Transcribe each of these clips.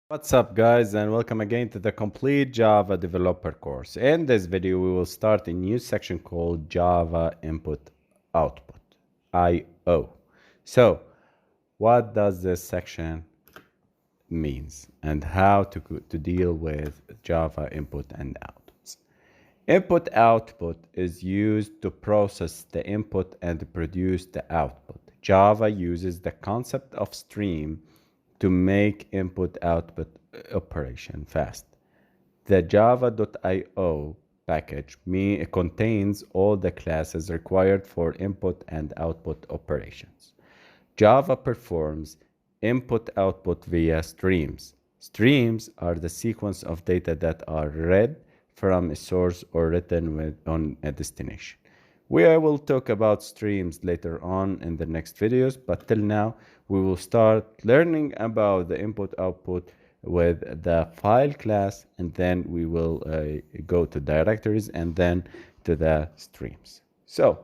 What's up guys, and welcome again to the complete Java developer course. In this video we will start a new section called Java input output IO. So what does this section means and how to deal with Java input and outputs? Input output is used to process the input and produce the output. Java uses the concept of stream to make input-output operation fast. The java.io package contains all the classes required for input and output operations. Java performs input-output via streams. Streams are the sequence of data that are read from a source or written on a destination. We will talk about streams later on in the next videos, but till now we will start learning about the input-output with the file class, and then we will go to directories and then to the streams. So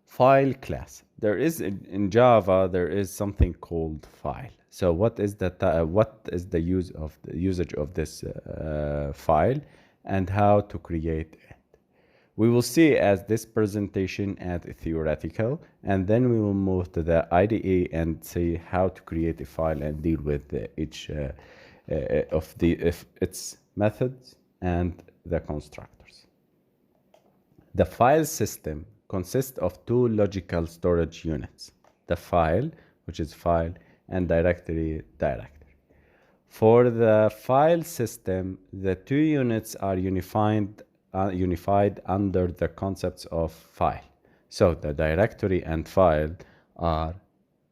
file class. There is in Java there is something called file. So what is the usage of this file and how to create it? We will see as this presentation as theoretical, and then we will move to the IDE and see how to create a file and deal with each of its methods and the constructors. The file system consists of two logical storage units, the file, which is file, and directory. For the file system, the two units are unified under the concepts of file. So the directory and file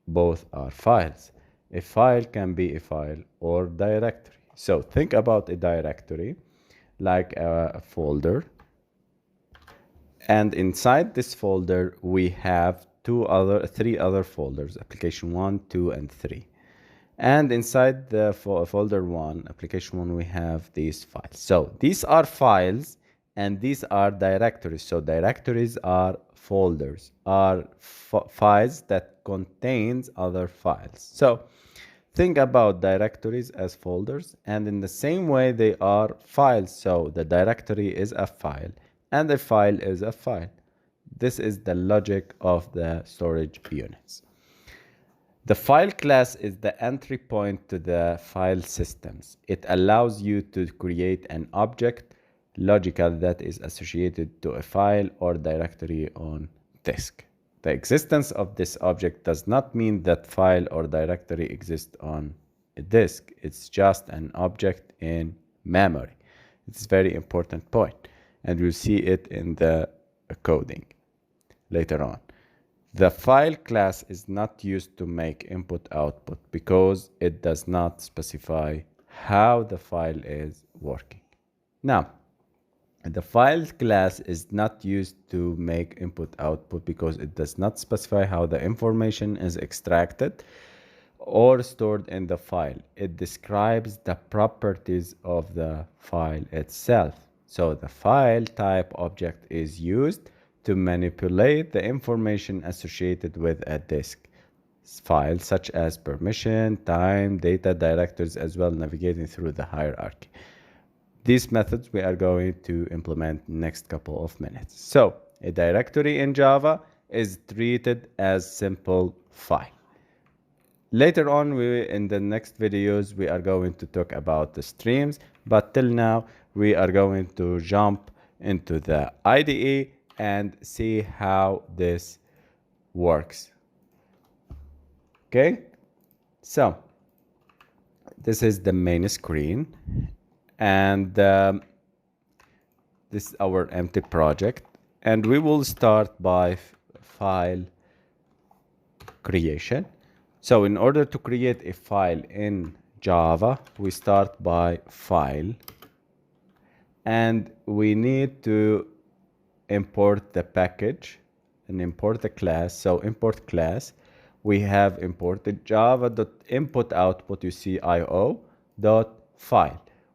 both are files. A file can be a file or directory. So think about a directory like a folder, and inside this folder we have three other folders: application 1, 2, and 3. And inside the folder 1, application 1, we have these files. So these are files and these are directories. So directories are folders, are files that contains other files. So think about directories as folders, and in the same way they are files. So the directory is a file and the file is a file. This is the logic of the storage units. The file class is the entry point to the file systems. It allows you to create an object logical that is associated to a file or directory on disk. The existence of this object does not mean that file or directory exists on a disk. It's just an object in memory. It's a very important point, and we'll see it in the coding later on. The file class is not used to make input-output because it does not specify how the file is working. Now, the file class is not used to make input-output because it does not specify how the information is extracted or stored in the file. It describes the properties of the file itself. So the file type object is used to manipulate the information associated with a disk file, such as permission, time, data, directories, as well navigating through the hierarchy. These methods we are going to implement next couple of minutes. So a directory in Java is treated as simple file. Later on, in the next videos, we are going to talk about the streams, but till now, we are going to jump into the IDE and see how this works. Okay, so this is the main screen, and this is our empty project, and we will start by file creation. So in order to create a file in Java, we start by file, and we need to import the package and import the class. So import class, we have imported java.input-output, you see io.file,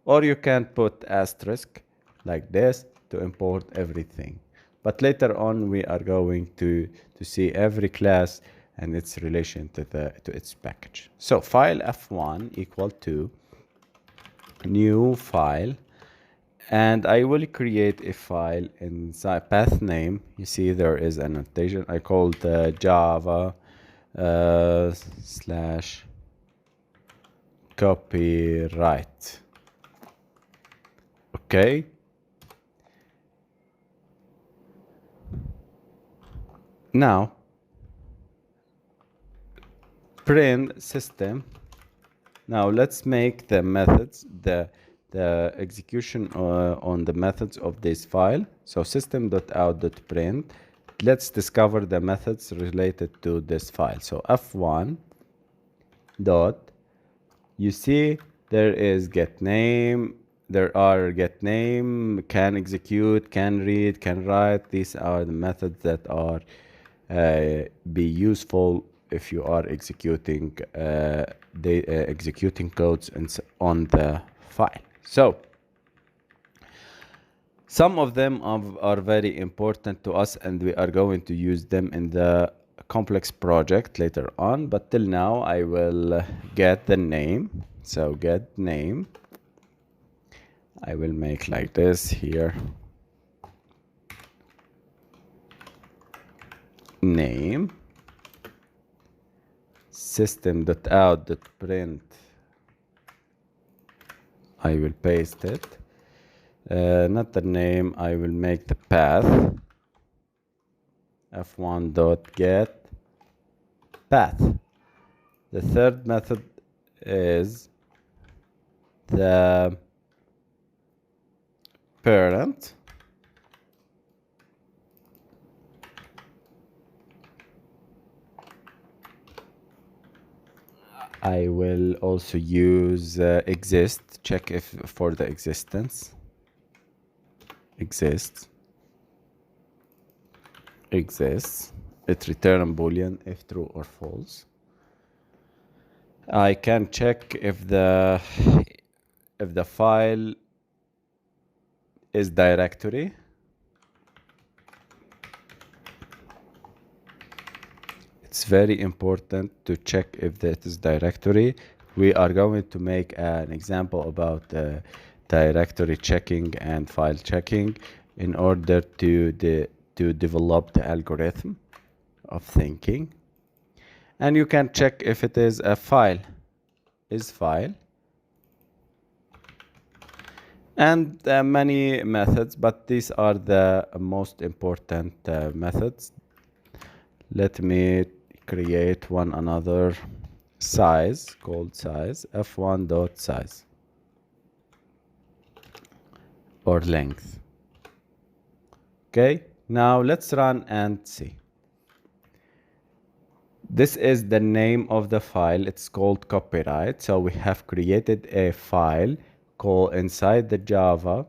or you can put asterisk like this to import everything. But later on we are going to see every class and its relation to its package. So file f1 equal to new file, and I will create a file inside path name. You see there is an annotation. I called Java slash copyright. Okay. Now print system. Now let's make the methods, the execution on the methods of this file. So system.out.print. Let's discover the methods related to this file. So f1 dot, you see there is get name, there are get name, can execute, can read, can write. These are the methods that are be useful if you are executing executing codes on the file. So some of them are very important to us, and we are going to use them in the complex project later on, but till now I will get the name. So get name, I will make like this here, name, system.out.print, I will paste it, not the name, I will make the path, f1.get path. The third method is the parent, I will also use exist, check if for the existence, exists, it return boolean if true or false. I can check if the file is directory. It's very important to check if that is directory. We are going to make an example about directory checking and file checking in order to develop the algorithm of thinking. And you can check if it is a file, is file, and many methods, but these are the most important methods. Let me create one another size called size, f1.size, or length. Okay, now let's run and see. This is the name of the file. It's called copyright. So we have created a file called inside the Java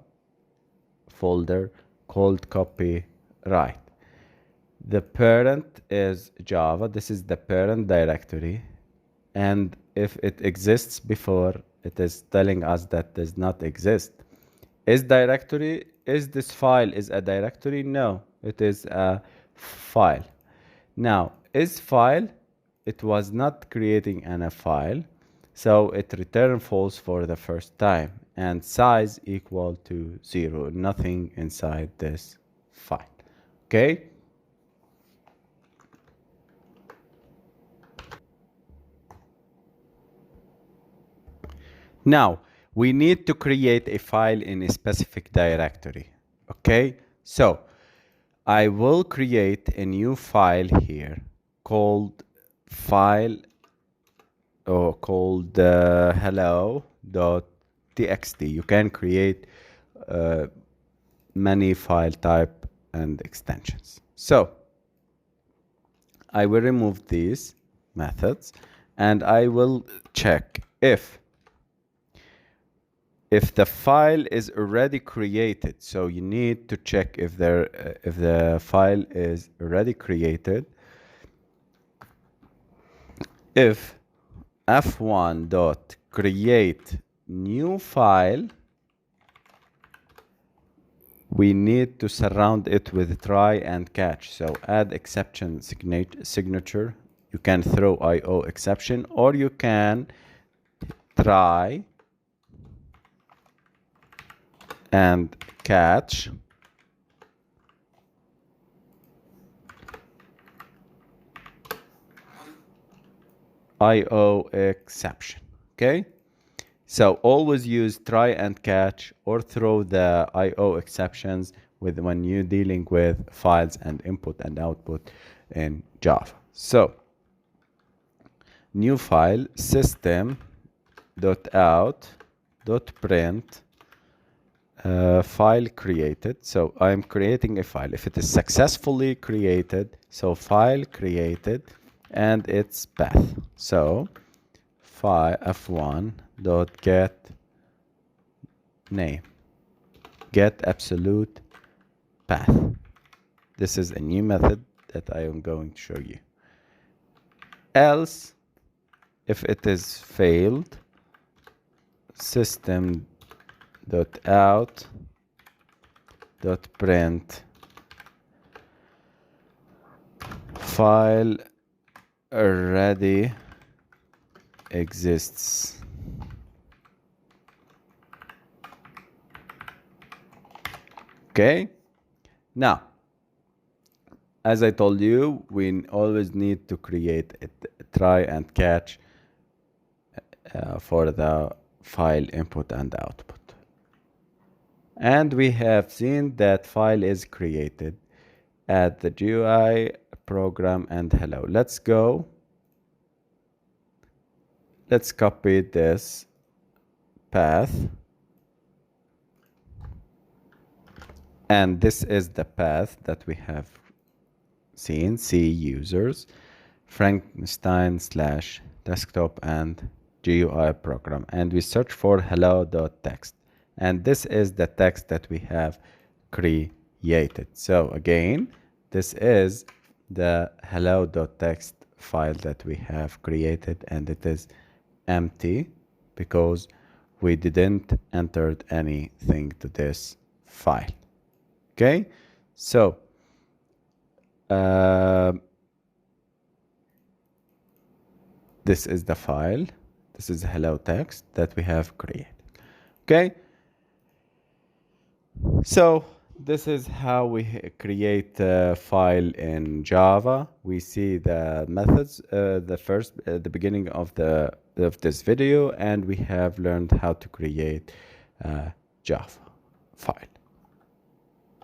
folder called copyright. The parent is Java. This is the parent directory. And if it exists before, it is telling us that does not exist. Is directory, is this file is a directory? No, it is a file. Now, is file, it was not creating a file, so it returned false for the first time, and size equal to 0, nothing inside this file. Okay? Now, we need to create a file in a specific directory. Okay? So, I will create a new file here called file or called hello.txt. You can create many file type and extensions. So I will remove these methods and I will check if the file is already created. So you need to check if the file is already created. If f1.create new file, we need to surround it with try and catch. So add exception signature You can throw IO exception, or you can try and catch IO exception. Okay, so always use try and catch or throw the IO exceptions when you're dealing with files and input and output in Java. So new file system.out.print file created. So I'm creating a file. If it is successfully created, so file created and its path. So file f1.get name, get absolute path. This is a new method that I am going to show you. Else, if it is failed, system.out.print file already exists. Okay, now as I told you, we always need to create a try and catch for the file input and output. And we have seen that file is created at the GUI program and hello. Let's go. Let's copy this path. And this is the path that we have seen. C users, Frankenstein/desktop and GUI program. And we search for hello.txt. And this is the text that we have created. So again, this is the hello.txt file that we have created, and it is empty because we didn't enter anything to this file. Okay, so this is the file. This is the hello text that we have created. Okay, so this is how we create a file in Java. We see the methods, the beginning of this video, and we have learned how to create a Java file.